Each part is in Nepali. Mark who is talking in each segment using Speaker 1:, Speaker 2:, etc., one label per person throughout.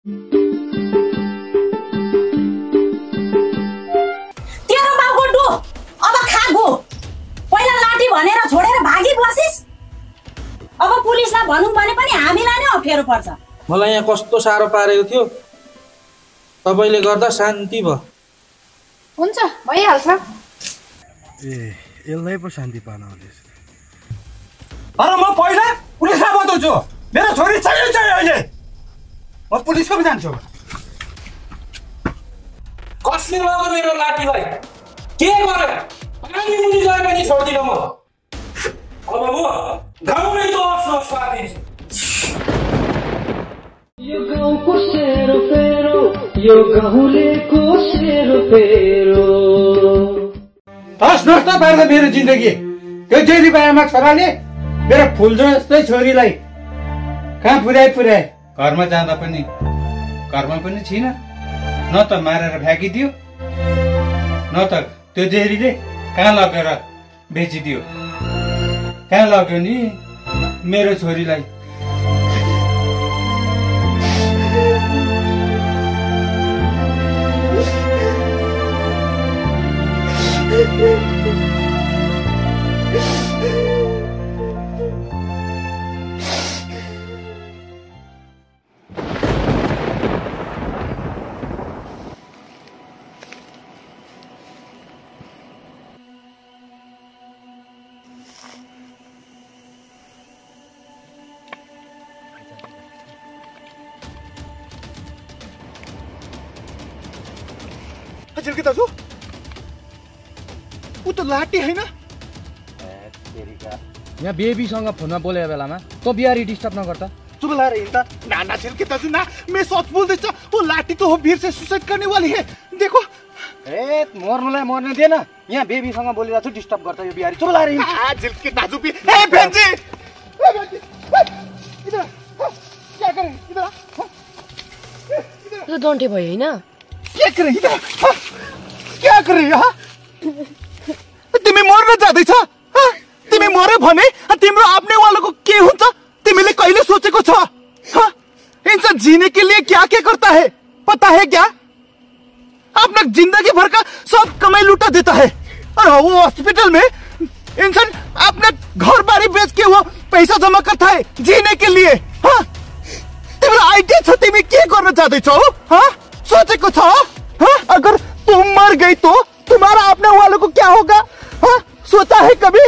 Speaker 1: तेरो बाउको डु अब खागो पहिला लाठी भनेर छोडेर भागी बसिस अब पुलिसलाई भनौं भने पनि हामीलाई नै अप्ठ्यारो पर्छ
Speaker 2: मलाई यहाँ कस्तो साह्रो पारेको थियो तपाईले गर्दा शान्ति भयो
Speaker 3: हुन्छ भइहाल्छ
Speaker 4: ए यसलाई पो शान्ति पाउन आउँदैछ
Speaker 5: अरे म पहिला पुलिसलाई बताउँछु मेरो छोरी चाहियो अहिले म पुलिसको पनि जान्छु
Speaker 2: कसले लग्यो मेरो लाठीलाई के गर्यो पानी मुनि गए पनि छोड्दिन म अब म गाउँमै त अफसोस पार्दिन्छु
Speaker 6: यो गाउँको सेरो फेरो यो गाउँलेको सेरो फेरो
Speaker 5: हस् नष्ट पार्दा मेरो जिन्दगी त्यो जेली बायामा छोराले मेरो फुल जस्तै छोरीलाई कहाँ पुर्याए घरमा जाँदा पनि घरमा पनि छिन न त मारेर फ्याँकिदियो न त त्यो जेरीले कहाँ लगेर बेचिदियो कहाँ लग्यो नि मेरो छोरीलाई
Speaker 4: झिल्के दाजु ऊ त लाटी हैन
Speaker 7: यहाँ बेबीसँग फोनमा बोलेको बेलामा तँ बिहारी डिस्टर्ब नगर त
Speaker 4: चुप लाएर हिँड्दा ना झिल्के दाजु ना मैं सच बोल्दैछ वो लाठी तो हो वीर से सुसाइड करने वाली है देखो
Speaker 7: ए मर्नुलाई मर्न दिएन यहाँ बेबीसँग बोलिरहेको छु डिस्टर्ब गर्छ यो बिहारी चुप लाएर हिँड
Speaker 4: झिल्के दाजु भी ए भेन्जी इधर क्या करे इधर
Speaker 3: यो डन्टे भयो हैन
Speaker 4: क्या करे इधर क्या करे यहाँ तिमी मर्न जाँदैछ तिमी मर्यो भने तिम्रो आफ्नै वालोको के हुन्छ तिमीले कहिले सोचेको छ इंसान जीने के लिए क्या क्या करता है पता है क्या अपना जिंदगी भर का सब कमाई लुटा देता है और वो हॉस्पिटल में इंसान अपना घर बारी बेच के वो पैसा जमा करता है जीने के लिए तिम्रो आइडिया छ तिमी के गर्न चाहदैछौ सोचेको छ अगर तुम मर गई तो तुम्हारा अपने वालों को क्या होगा सोचा है कभी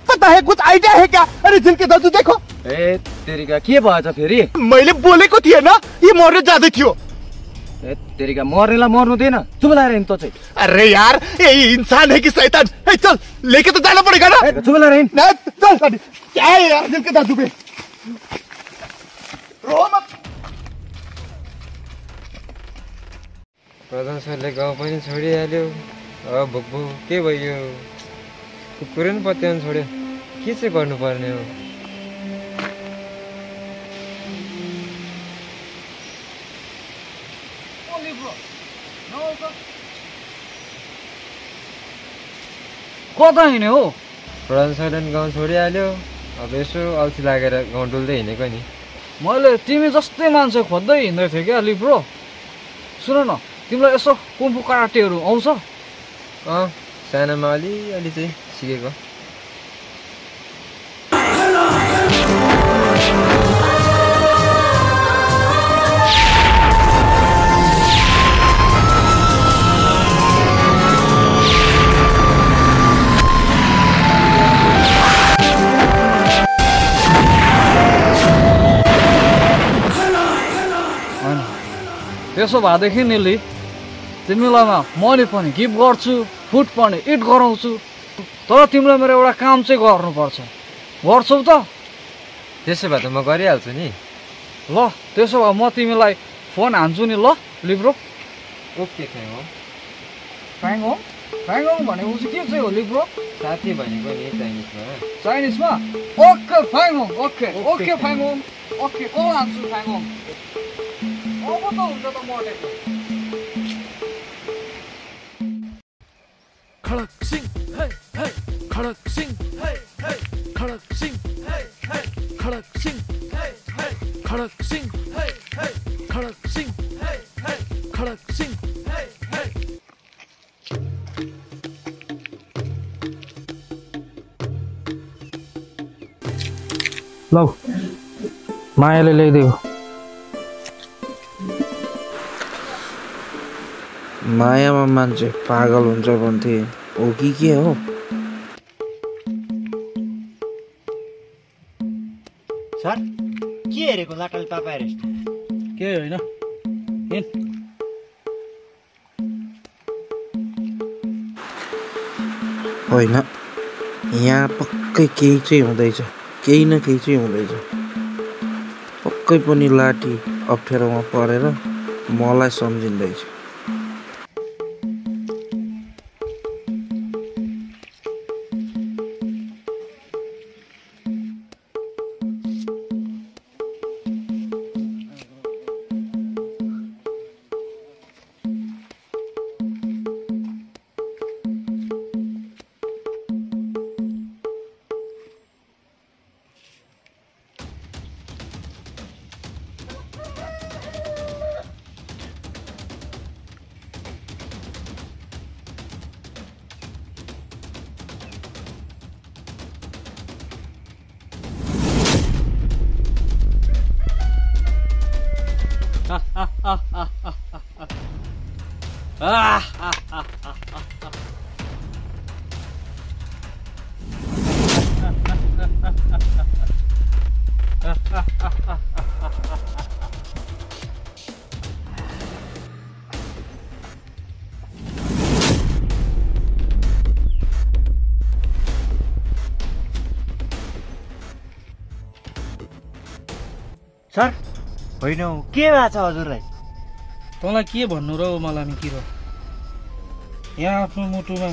Speaker 4: पता है कुछ आइडिया है क्या अरे झिल्के दाजु देखो
Speaker 7: ए तेरिका के भएछ फेरि
Speaker 4: मैले बोलेको थिएन यो मर्न जाँदै थियो
Speaker 7: ए तेरिका मर्नेलाई मर्नु दिएन चुप लाएर हिँड त चाहिँ
Speaker 4: अरे यार ये इंसान है कि शैतान ए चल लेके तो जाना पड़ेगा ना
Speaker 7: चुप लाएर हिँड
Speaker 4: चल क्या है यार झिल्के दाजु पे रो मत
Speaker 8: प्रधान सरले गाउँ पनि छोडिहाल्यो अब भुकभु के भयो कुकुरै पनि पत्याउनु छोड्यो के चाहिँ गर्नुपर्ने हो
Speaker 7: कता हिँड्यो हो
Speaker 8: प्रधान सरले गाउँ छोडिहाल्यो अब यसो अल्छी लागेर गाउँ डुल्दै हिँडेको नि
Speaker 7: मैले तिमी जस्तै मान्छे खोज्दै हिँड्दै थिएँ क्या अलि ब्रो सुन न तिमीलाई यसो कुम्फु कराटेहरू आउँछ
Speaker 8: सानोमा अलिअलि चाहिँ सिकेको
Speaker 7: त्यसो भएदेखि निली तिमीलाई मैले पनि गिफ्ट गर्छु फुड पनि इट गराउँछु तर तिमीलाई मेरो एउटा काम चाहिँ गर्नुपर्छ गर्छौ त
Speaker 8: त्यसो भए त म गरिहाल्छु नि
Speaker 7: ल त्यसो भए म तिमीलाई फोन हान्छु नि ल लिब्रो
Speaker 8: ओके
Speaker 7: फ्याङहोङ भनेको चाहिँ के चाहिँ हो लिब्रो
Speaker 8: साथी भनेको नि
Speaker 7: चाइनिजमा ओके फ्याङहोङ ओके फ्याङहोङ ओके कल हान्छु फ्याङहोङ अब त हुन्छ त मटेको
Speaker 9: खडक सिंह हे हे खडक सिंह हे हे खडक सिंह हे हे खडक सिंह हे हे खडक सिंह हे हे खडक सिंह खडक सिंह
Speaker 7: लौ मायाले ल्याइदियो
Speaker 10: मायामा मान्छे पागल हुन्छ भन्थे हो कि के हो
Speaker 11: सर के हेरेको लाटाले तपाईहरु
Speaker 7: के होइन
Speaker 10: होइन यहाँ पक्कै केही चाहिँ हुँदैछ केही न केही चाहिँ हुँदैछ पक्कै पनि लाठी अप्ठ्यारोमा परेर मलाई सम्झिँदैछ
Speaker 11: सर होइन के भएको छ हजुरलाई
Speaker 7: तँलाई के भन्नु र मलाई किरो यहाँ आफ्नो मुटुमा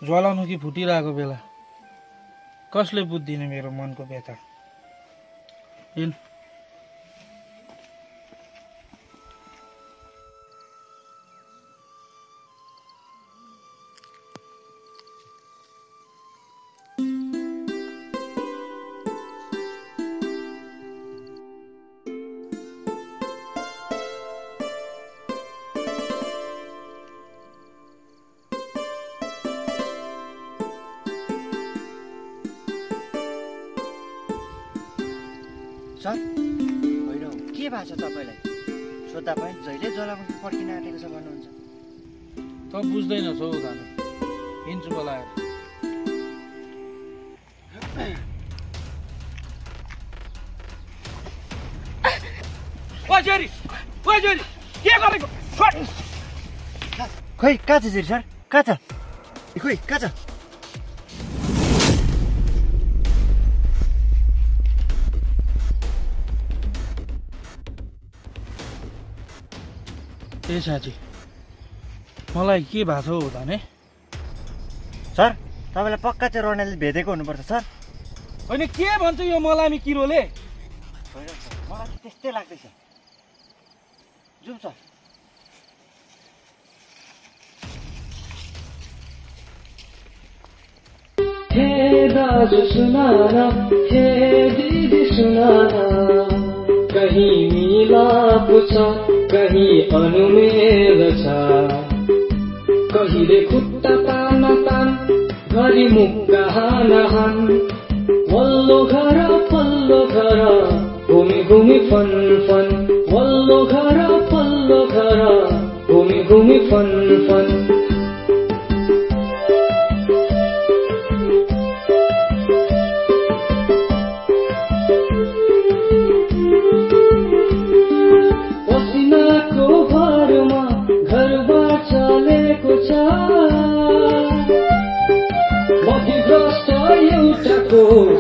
Speaker 7: ज्वालामुखी फुटिरहेको बेला कसले बुझ्दिने मेरो मनको व्यथा
Speaker 11: सर होइन के भएको छ तपाईलाई सोध्दा पनि जहिले ज्वालामुखी पड्किन आँटेको छ भन्नुहुन्छ
Speaker 7: त बुझ्दैनछौ धाने हिन्छु बोलाएर के गरेको
Speaker 11: खोइ कहाँ छ सर कहाँ छ खोइ कहाँ छ
Speaker 7: ए साथी मलाई के भएको छ भने
Speaker 11: सर तपाईँलाई पक्का चाहिँ रोनाले भेटेको हुनुपर्छ सर
Speaker 7: होइन के भन्छ यो मलामी किरोले
Speaker 11: होइन मलाई चाहिँ त्यस्तै लाग्दैछ जाउँ सर
Speaker 6: हे दाजु सुनाना हे दिदी सुनाना कहीं मिलाप छ कहीं अनुमेल छ कहिले खुट्टा तान तान घरि मुक्का हान हान वल्लो घर पल्लो घर घुमी घुमी फन फन वल्लो घर पल्लो घर घुमी घुमी फन फन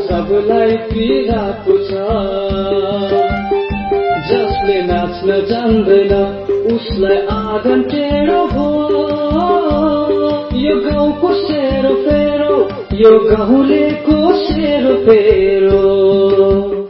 Speaker 6: सबलाई पीडाको छ जसले नाच्न जान्दैन उसलाई आँगन टेढो भयो यो गाउँको सेरो फेरो यो गाउँलेको सेरो फेरो